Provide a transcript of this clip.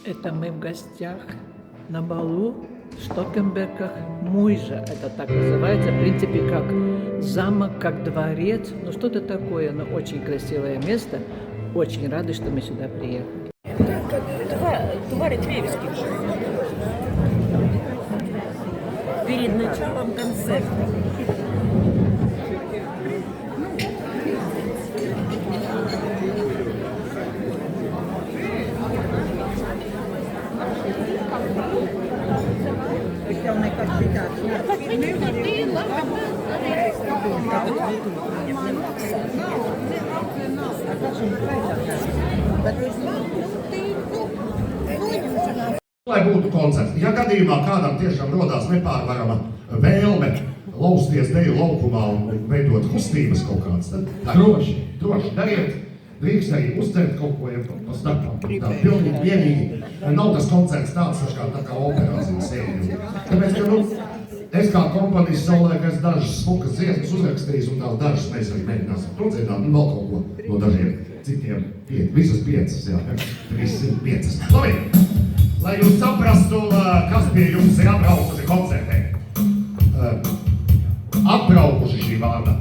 Это мы в гостях на балу в Штокенбергах Муйжа. Это так называется. В принципе, как замок, как дворец. Ну, что-то такое. Но очень красивое место. Очень рады, что мы сюда приехали. Товарищ Левский. Перед началом концерта. Lai būtu koncerts. Ja gadījumā kādam tiešām rodās nepārvarama vēlme lausties deju laukumā un veidot kustības kaut kādas, tad droši dariet. Drīkst arī uzcelt kaut ko, ja pa starpām. Tā pilnīgi vienīgi. Nav tas koncerts tāds tā kā operācijas sēļu. Tāpēc, ka, es kā kompanists savulaik esmu dažas smukas dziesmas uzrakstījis un tās dažas mēs arī mēģināsim prodziedāt un vēl kaut ko no dažiem citiem. Visas 5, jā. 305. Labi! Lai jūs saprastu, kas pie jums ir atbraukuši koncertē. Atbraukuši šī vārda